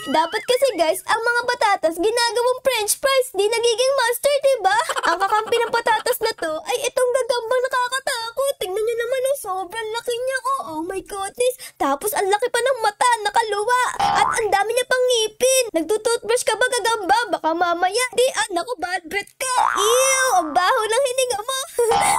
Dapat kasi guys, ang mga patatas ginagawang french fries, di nagiging monster, diba? Ang kakampi ng patatas na to ay itong gagambang nakakatakot. Tingnan nyo naman, oh, sobrang laki niya. Oh my goodness. Tapos ang laki pa ng mata, nakaluwa. At ang dami niya pang ngipin. Nagtutoothbrush ka ba, gagamba? Baka mamaya. Di, naku, bad breath ka. Ew, ang baho ng hininga mo.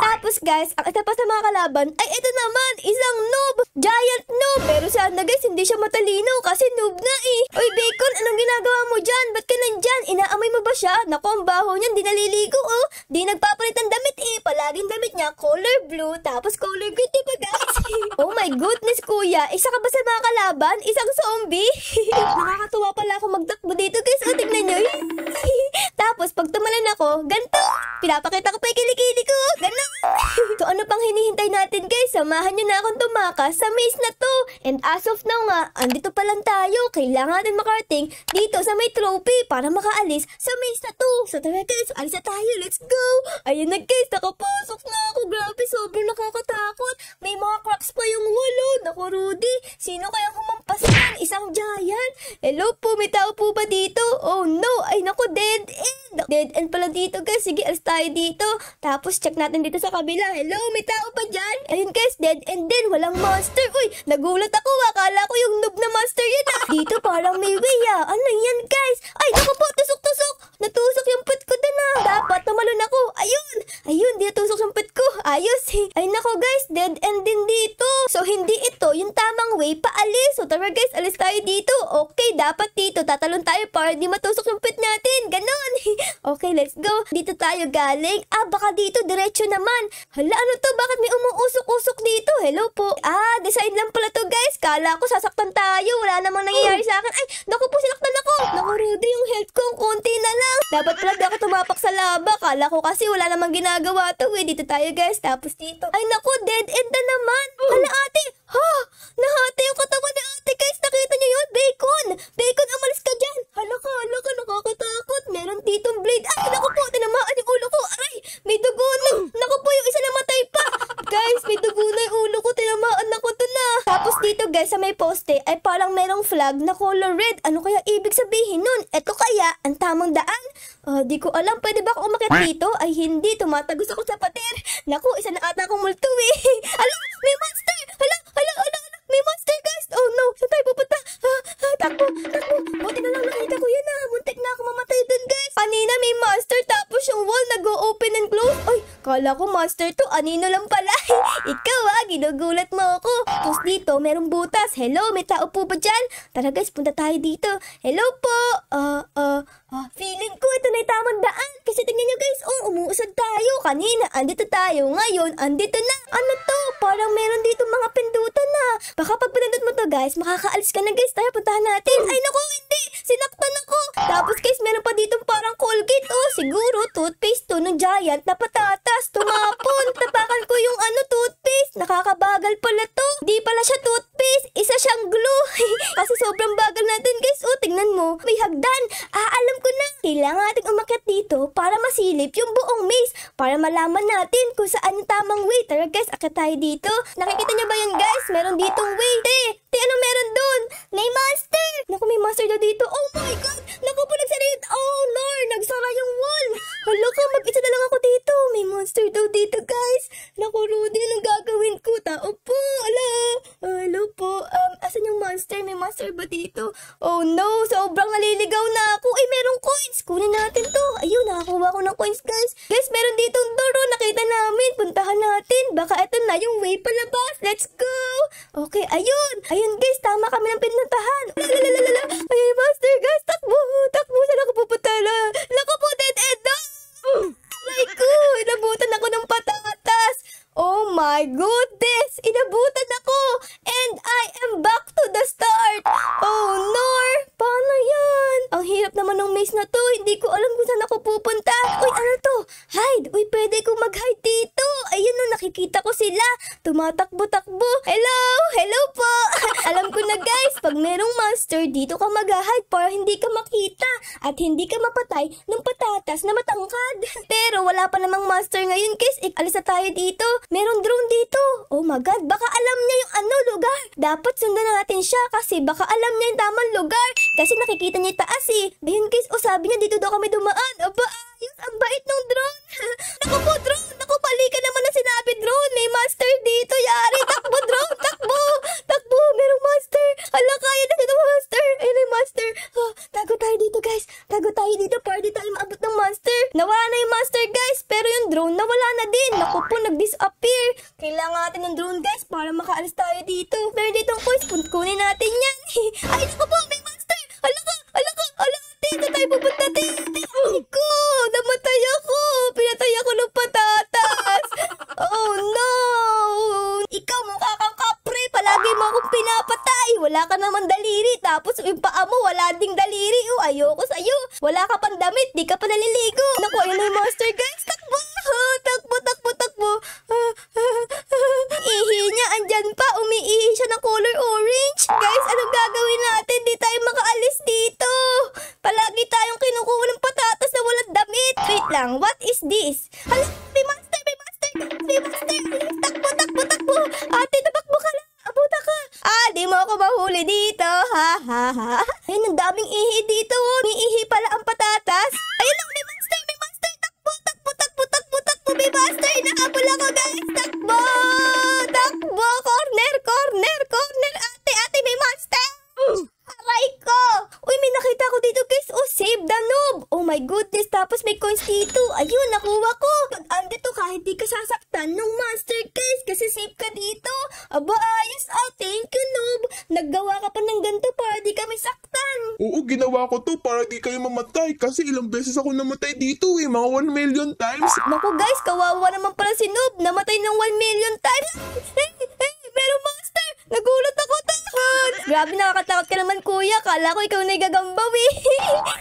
Tapos guys, ang isa pa sa mga kalaban ay ito naman, isang noob. Giant noob. Pero sana guys, hindi siya matalino kasi noob na eh. Uy, Bacon, anong ginagawa mo dyan? Ba't ka nandyan? Inaamoy mo ba siya? Naku, ang baho niyan, di naliligo oh. Di nagpapalit ng damit eh. Palaging damit niya, color blue, tapos color green, diba guys? Oh my goodness, kuya. Isa ka ba sa mga kalaban? Isang zombie? Nakakatuwa pala ako magtakbo dito guys. O, tignan nyo. Tapos, pag tumalan ako, ganito. Pinapakita ko pa yung kilikili ko. Ganon. So, ano pang hinihintay natin guys? Samahan nyo na akong tumakas sa maze na to. And as of now nga, andito pa lang tayo. Kailangan natin makarating dito sa may trophy para makaalis sa maze na to. So, tara guys, alis na tayo. Let's go. Ayun na guys, nakapasok na ako. Grabe, sobrang nakakatakot. May mga cracks pa yung walo. Naku, Rudy. Sino kayang humampas yan? Isang giant? Hello po, may tao po ba dito? Oh no, ay naku, dead end. Dead end pala dito guys. Sige, alis tayo dito. Tapos check natin dito sa kabila. Hello, may tao pa dyan? Ayun guys, dead end din. Walang monster. Uy, nagulat ako. Akala ko yung noob na monster yun ah. Dito parang may way ah. Ano yan guys? Ay, naku po, tusok-tusok. Natusok yung pet ko doon ah. Dapat tumalon ako. Ayun. Ayun, di natusok yung pet ko. Ayos eh. Ay nako guys, dead end din dito. So, hindi ito yung tamang way paalis. So, tara guys, alis tayo dito. Okay, dapat dito. Tatalon tayo para di matusok yung pet natin. Ganon. Okay, let's go. Dito tayo galing. Baka dito, diretso naman. Hala, ano to? Bakit may umuusok-usok dito? Hello po. Design lang pala to guys. Kala ko sasaktan tayo. Wala namang nangyayari sa akin. Ay, naku po, sinaktan ako. Naku, Rudy, yung health ko, konti na lang. Dapat pala di ako tumapak sa laba. Kala ko kasi wala namang ginagawa to. Dito tayo guys. Tapos dito. Ay, naku, dead end na naman. Hala, ate. Nahati yung katawan ni ate guys. Nakita niyo yun? Bacon. Bacon, umalis ka dyan. Hala ka, nakakatakot. Meron ditong blade. Ay, naku po, tinamaan yung ulo ko. Aray, may dugo na. Naku po, yung isa namatay pa. Guys, may dugo na yung ulo ko. Tinamaan ako to na. Tapos dito guys, sa may poste, ay parang merong flag na color red. Ano kaya ibig sabihin nun? Eto kaya, ang tamang daan? Di ko alam. Pwede ba ako umakyat dito? Ay, hindi. Tumatagos ako sa pader. Naku, isa na ata akong multo eh. Hala, may monster. Hala. May monster guys. Oh no, saan tayo pupunta? Takbo. Buti na lang nakita ko yun ah. Muntik na ako mamatay dun guys. Kanina may monster tapos yung wall nag-o-open and close. Ay, kala ko monster to. Anino lang pala. Ikaw ginugulat mo ako. Tapos dito, merong butas. Hello, may tao po ba dyan? Tara guys, punta tayo dito. Hello po. Feeling ko ito na yung tamang daan. Kasi tingnan nyo guys, umuusad tayo. Kanina, andito tayo. Ngayon, andito na. Ano to? Parang meron dito mga pindutan na. Baka pag pinindot mo to guys, makakaalis ka na guys. Tara, puntahan natin. Ay naku, hindi. Sinaktan ako. Tapos guys, meron pa dito parang Colgate. Siguro toothpaste to ng giant na patatas. Tumapon. Tapakan ko yung toothpaste. Nakakabagal pala to. Di pala siya toothpaste. Isa siyang glue. Kasi sobrang bagal natin guys. Tingnan mo. May hagdan. Alam ko na. Kailangan natin umakyat dito para masilip yung buong maze. Para malaman natin kung saan yung tamang way. Tara guys, akyat tayo dito. Nakikita niyo ba yun guys? Meron ditong way. Te, ano meron dun? May monster. Naku, may monster daw dito. Oh my god. Naku po, nagsarit. Oh Lord, nagsara yung wall. Hala ka, mag-isa na lang ako dito. May monster daw dito guys. Naku, Rudy, anong gagawin ko? Tao po. Hello po. Asan yung monster? May monster ba dito? Oh no, sobrang naliligaw na ako. Ay, merong coins. Kunin natin to. Ayun, nakakuha ko ng coins guys. Guys, meron ditong door. Nakita namin. Puntahan natin. Baka ito na yung way palabas. Let's go. Okay, ayun. Ayun guys, tama kami ng pinuntahan. Ay, monster guys. Takbo. Saan ako pupunta na? Naku po, dead end na. Ay ko, inabutan ako ng patatas. Oh my goodness, inabutan ako. And I am back to the start. Oh no, paano yan? Ang hirap naman ng maze na to. Hindi ko alam kung saan ako pupunta. Uy, ano to? Hide. Uy, pwede ko mag-hide dito. Ayun no, nakikita ko sila. Tumatakbo-takbo. Hello po. Alam ko na guys, pag merong monster, dito ka mag-hide para hindi ka makita at hindi ka mapatay ng patatas na matangkad. Pero wala pa namang monster ngayon guys. Alis na tayo dito. Meron drone dito. Oh my god, baka alam niya yung lugar. Dapat sundan natin siya kasi baka alam niya yung tamang lugar. Kasi nakikita niya yung taas eh. Ayun guys, sabi niya dito daw kami dumaan. Aba, ayos, ang bait ng drone. Naku po, drone. Naku, pali ka naman na sinabi, drone. May monster dito, yari. Takbo, drone. Takbo. Takbo, merong monster. Hala, kaya na dito, monster. Ayun yung monster. Tago tayo dito, guys. Tago tayo dito para di tayo maabot ng monster. Nawala na yung monster, guys. Pero yung drone, nawala na din. Naku po, nag-disappear. Kailangan natin ng drone, guys, para makaalis tayo dito. Pero dito ang coins, kunin natin yan. Ay, naku po, may monster. Hala ka, hala ka, hala ka. Dito tayo pupunta, Ay ko, namatay ako. Pinatay ako ng patatas. Oh no. Ikaw mukha kang kapre. Palagi mo akong pinapatay. Wala ka naman daliri. Tapos yung paa mo, wala ding daliri. Ayoko sa'yo. Wala ka pang damit. Di ka pa naliligo. Naku, ayun na yung monster, guys. Takbo. Takbo, takbo, takbo. Ihi niya, andyan pa. Umiihi siya ng color orange. Guys, anong gagawin natin? Di tayo makaalis dito. Palagi tayong kinukuha ng patatas na walang damit. Wait lang, what is this? Hala, may monster, may monster, may monster. Takbo, takbo, takbo. Ate, tabakbo ka lang. Abuta ka. Di mo ako mahuli dito. Ha, ha, ha. Ayun, ang daming ihi dito. May ihi pala ang patatas. Ayun lang, may monster, may monster. Takbo, takbo, takbo, takbo, takbo. May monster. Nakahabol ako, guys. Takbo. Takbo. Corner, corner, corner. Ate, ate, may monster. Aray ko. Uy, may nakita ko dito, guys. Save the noob. Oh my goodness. Tapos may coins dito. Ayun, nakuha ko. Pag andito kahit di ka sasaktan ng monster, guys. Kasi safe ka dito. Aba, ayos. Thank you, noob. Naggawa ka pa ng ganito para di kami saktan. Oo, ginawa ko to para di kayo mamatay. Kasi ilang beses ako namatay dito eh. Mga 1 million times. Naku, guys. Kawawa naman pala si noob. Namatay ng 1 million times. Merong monster. Nagulat ako, takot. Grabe, nakakatakot ka naman, kuya. Kala ko ikaw na igagambaw eh.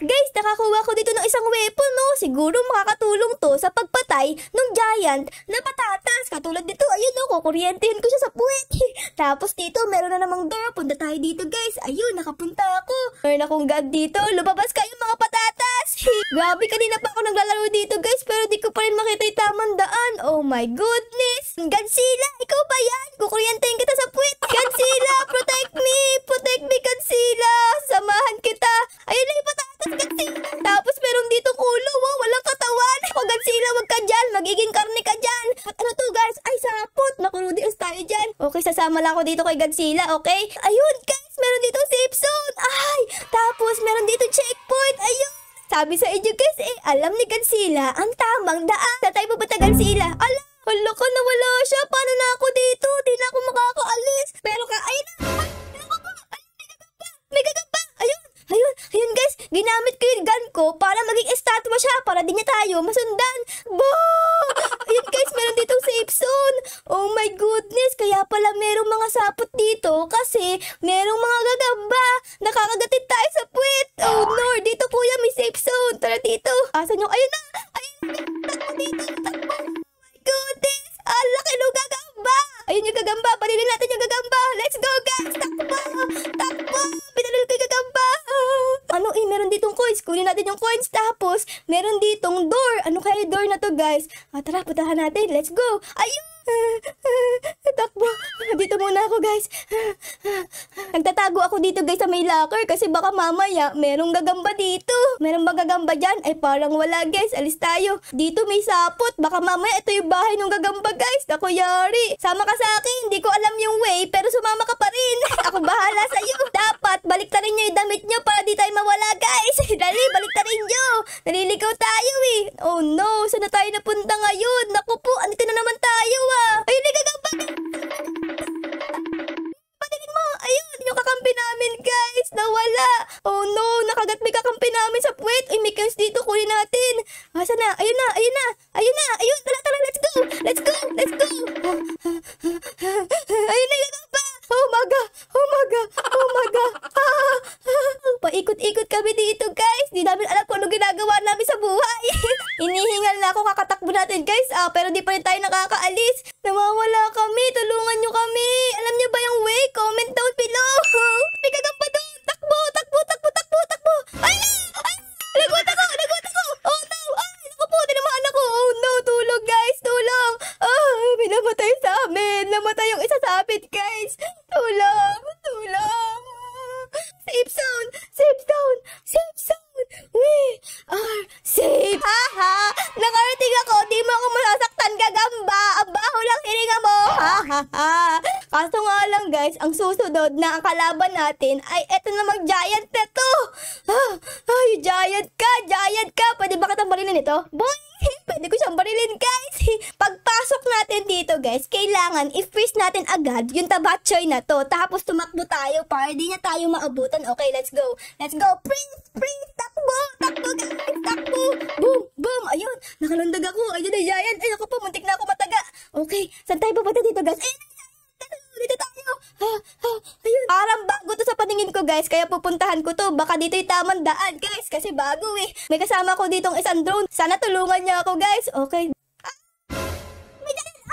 Guys, nakakuha ko dito ng isang weapon, no? Siguro makakatulong to sa pagpatay ng giant na patatas. Katulad dito, ayun, no? Kukuryentehin ko siya sa puwet. Tapos dito, meron na namang door. Punta tayo dito, guys. Ayun, nakapunta ako. Meron akong gun dito. Lumabas kayo, mga patatas. Grabe, kanina pa ako naglalaro dito, guys. Pero di ko pa rin makita yung tamang daan. Oh my goodness. Godzilla, ikaw ba yan? Kukuryentehin kita sa puwet. Godzilla, protect me. Protect me, Godzilla. Samahan kita. Ayun na yung patatas, Godzilla. Tapos meron ditong ulo, walang katawan. O Godzilla, wag ka dyan. Magiging karne ka dyan. At ano to, guys? Ay, sapot. Nakurudios tayo dyan. Okay, sasama lang ako dito kay Godzilla, okay? Ayun, guys. Meron dito safe zone. Ay, tapos meron dito checkpoint. Ayun. Sabi sa inyo, guys, alam ni Godzilla ang tamang daan. Sa tayo pupunta, Godzilla. Alam. Hala ka, nawala siya. Paano na ako dito? Di na ako makakaalis. Pero ayun na. May gagamba. Ayun. Ayun. Ayun, guys. Ginamit ko yung gun ko para maging estatwa siya. Para di niya tayo masundan. Ayun, guys. Meron ditong safe zone. Oh my goodness. Kaya pala merong mga sapot dito. Kasi merong mga gagamba. Nakakagatid tayo sa puwet. Oh no. Dito, kuya, may safe zone. Tara dito. Asan yung... Ayun na. Ayun na. Takbo dito. Takbo. Goodness! Laki ng gagamba! Ayun yung gagamba! Panilin natin yung gagamba! Let's go, guys! Takbo! Takbo! Pinalil ko yung gagamba! Ano meron ditong coins. Kunin natin yung coins. Tapos, meron ditong door. Ano kaya yung door na to, guys? Tara, puntahan natin. Let's go! Ayun! Takbo! Dito muna ako, guys. Nagtatago ako dito, guys, sa may locker. Kasi baka mamaya, merong gagamba dito. Meron ba gagamba dyan? Ay, parang wala, guys. Alis tayo. Dito may sapot. Baka mamaya, ito yung bahay ng gagamba, guys. Ako, yari. Sama ka sa akin. Hindi ko alam yung way, pero sumama ka pa rin. Ako bahala sa'yo. Dapat, baliktarin nyo yung damit nyo para di tayo mawala, guys. Dali, baliktarin nyo. Naliligaw tayo, eh. Oh, no. Saan na tayo napunta ngayon? Naku po, andito na naman tayo, Ayun, nagagamba. Patingin mo. Ayun, yung kakampi namin, guys. Nawala. Oh, no. Nakagat may kakampi namin sa puwet. Ay, may coins dito. Kunin natin. Asa na? Ayun na. Ayun na. Ayun na. Ayun. Tara, tara. Let's go. Let's go. Let's go. Ayun, nagagamba. Oh my God. Oh my God. Oh my God. Paikot-ikot kami dito, guys. Di namin alam kung ano ginagawa namin sa buhay. Inihingal na ako, kakatakbo natin, guys. Pero di pa rin tayo nakakaalis. Nawawala kami. Tulungan nyo kami. Alam nyo ba yung way? Comment down below. May gagamba doon. Takbo, takbo, takbo, takbo, takbo. Ay! Ay! Lagot ako! Lagot ako! Oh no! Ay! Naku po, tinamaan ako. Oh no! Tulog, guys! Tulong! May namatay sa amin. Namatay yung isa sa amin, guys. Tulong! Tulong! Safe zone! Safe zone! guys, ang susunod na ang kalaban natin ay eto na mag-giant na to. Ay, giant ka. Pwede ba kitang barilin ito? Boy! Pwede ko siyang barilin, guys. Pagpasok natin dito, guys, kailangan i-freeze natin agad yung tabatchoy na to. Tapos tumakbo tayo para di na tayo maabutan. Okay, let's go. Let's go. Freeze. Takbo, guys. Takbo. Boom. Ayun, nakalundag ako. Ayun na, giant. Ay, ako po, muntik na ako mataga. Okay, saan tayo pupunta dito, guys? Ayun, dito tayo. Ayun. Parang bago to sa paningin ko, guys. Kaya pupuntahan ko to. Baka dito yung tamang daan, guys. Kasi bago eh. May kasama ko ditong isang drone. Sana tulungan niya ako, guys. Okay. May giant.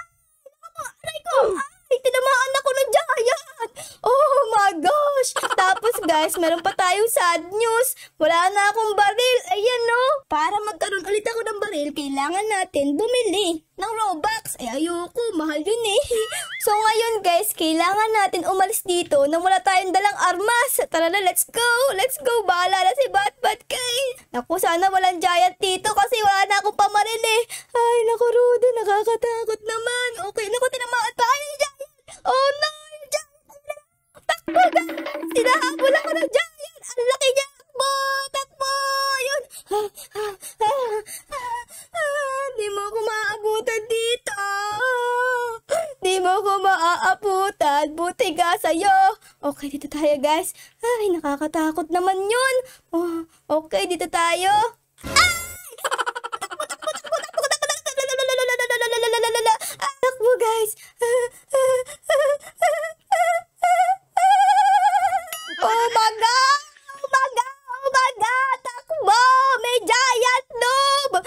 Aray ko. Ay, tinamaan ako ng giant. Oh my gosh. Tapos, guys, meron pa tayong sad news. Wala na akong baril. Ayan, no. Para magkaroon ulit ako ng baril, kailangan natin bumili ng Robux. Ay, ayoko. Mahal yun eh. So, ngayon, guys, kailangan natin umalis dito nang wala tayong dalang armas. Tara na, let's go. Let's go. Bahala na si Batbat, guys. Naku, sana walang giant dito kasi wala na akong pamaril eh. Ay, naku, Rudy. Nakakatakot naman. Okay, naku, tinamaan pa. Ay, giant. Oh, no. Giant. Takbo, guys. Sinahabol ako ng giant. Ang laki niya. Takbo. Yun. Di mo ako maaabutan dito. Di mo ako maaabutan. Buti ka sa'yo. Okay, dito tayo, guys. Ay, nakakatakot naman yun. Oh, okay, dito tayo. Ay! Takbo, guys. Oh my God! Takbo! May giant noob!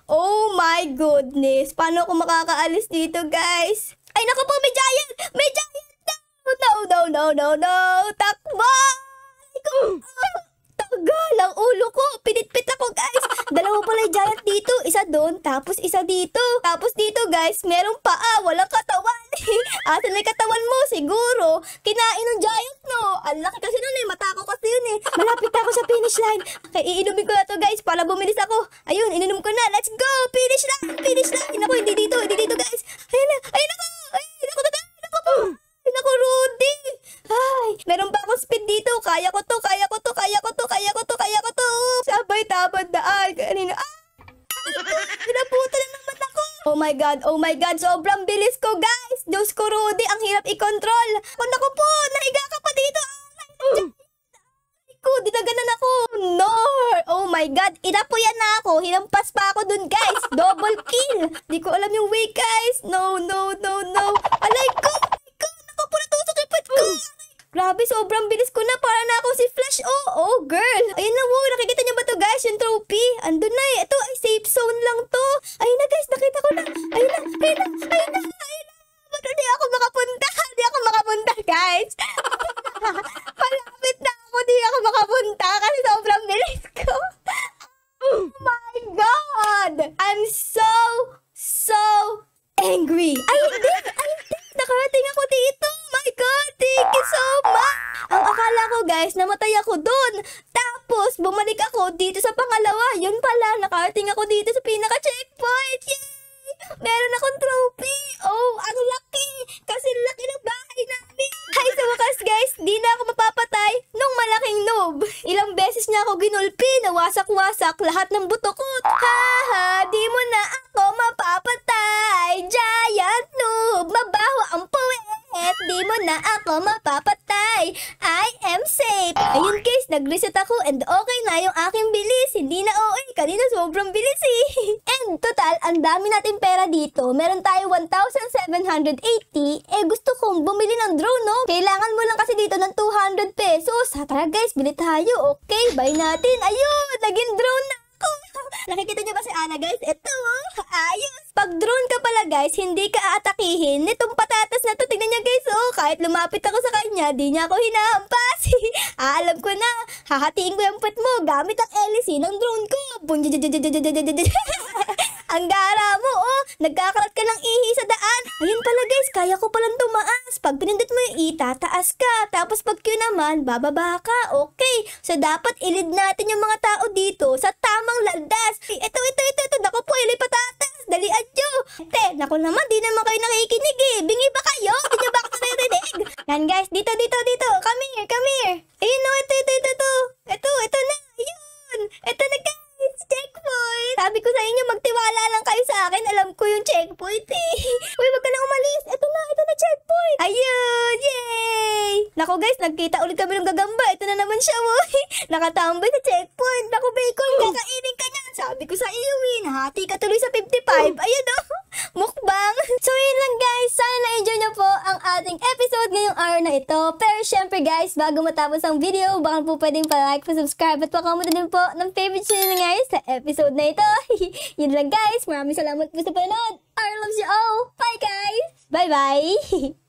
Oh my goodness! Paano ako makakaalis dito, guys? Ay, naku po! May giant! No! Takbo! Tagal ang ulo ko! Pinitpit ako, guys! Dalawa pala yung giant dito. Isa doon, tapos isa dito. Tapos dito, guys, merong paa. Walang katawan. Asan na yung katawan mo? Siguro, kinain ng giant, no? Ang laki kasi nun eh. Mata ko kasi yun eh. Malapit ako sa finish line. Okay, iinumin ko na to, guys, para bumilis ako. Ayun, ininom ko na. Let's go! Finish line! Naku, hindi dito, guys. Ayun na. Naku, Rudy. Ay, meron pa akong speed dito. Kaya ko to. Sabay tamang daan. Kanina. Pinaputa na naman ako. Oh my God. Sobrang bilis ko, guys. Diyos ko, Rudy. Ang hirap i-control. Naku po. Nahiga ka pa dito. Dinaganan ako. No. Oh my God. Inapuyan na ako. Hinampas pa ako dun, guys. Double kill. Di ko alam yung way, guys. No. Alay ko. Naku po, natusok yung pet ko. Grabe, sobrang bilis ko na. Para na ako si Flash. Oh, girl. Ayun na, wow. Nakikita niyo ba to, guys? Yung trophy. Andun na eh. Ito ay safe zone lang to. Ayun na, guys. Nakita ko na. Ayun na. Ba't hindi ako makapunta, guys? Malapit na ako. Di ako makapunta kasi sobrang bilis ko. Oh my God. I'm so angry. Ay, hindi. Nakarating ako dito. My God, thank you so much. Ang akala ko, guys, namatay ako doon. Tapos, bumalik ako dito sa pangalawa. Yun pala, nakarating ako dito sa pinaka-checkpoint. Yay! Meron akong trophy. Oh, ang laki. Kasi laki ng bahay namin. Hay, sa wakas, guys, di na ako mapapatay nung malaking noob. Ilang beses niya ako ginulpi, nawasak-wasak lahat ng buto ko. Di mo na ako mapapatay. Giant noob, mabaho ang puwet. Di mo na ako mapapatay. I am safe. Ayun, guys, nag-reset ako and okay na yung aking bilis. Hindi na OA. Kanina sobrang bilis eh. And total, ang dami natin pera dito. Meron tayo 1,780. Gusto kong bumili ng drone, no? Kailangan mo lang kasi dito ng 200 pesos. Tara, guys, bili tayo. Okay, buy natin. Ayun, naging drone na ako. Nakikita niyo ba si Ana, guys? Ito, ayos. Pag drone ka pala, guys, hindi ka aatakihin nitong patatas na to. Tingnan niya, guys, kahit lumapit ako sa kanya, di niya ako hinahampas. Alam ko na, hahatiin ko yung pet mo gamit ang LC ng drone ko. Ang gara mo, nagkakalat ka ng ihi sa daan. Ayun pala, guys, kaya ko palang tumaas. Pag pinindot mo yung tataas ka. Tapos pag Q naman, bababa ka. Okay, so dapat ilid natin yung mga tao dito sa tamang landas. Ito. Naku po, ili patatas. Dalian nyo. Te, naku naman, di naman kayo nakikinig eh. Bingi ba kayo? Di nyo ba ako naririnig? Yan guys, dito. Come here. Ayun no, ito na. Ayun. Ito na guys, checkpoint. Sabi ko sa inyo, magtiwala lang kayo sa akin. Alam ko yung checkpoint eh. Uy, wag ka na umalis. Ito na checkpoint. Ayun, yay. Naku guys, nagkita ulit kami ng gagamba. Ito na naman siya, woy. Nakatambay sa checkpoint. Naku, bacon, kakainin ka niyan. Sabi ko sa iyo, nahati ka tuloy sa 55. Ayun oh, mukbang. So yun lang guys, sana na-enjoy nyo po ang ating episode ngayong araw na ito. Pero syempre guys, bago matapos ang video, baka po pwedeng pa-like, pa-subscribe at pa-comment din po ng favorite channel na guys sa episode na ito. Yun lang guys, maraming salamat po sa panonood. I love you all. Bye guys. Bye bye.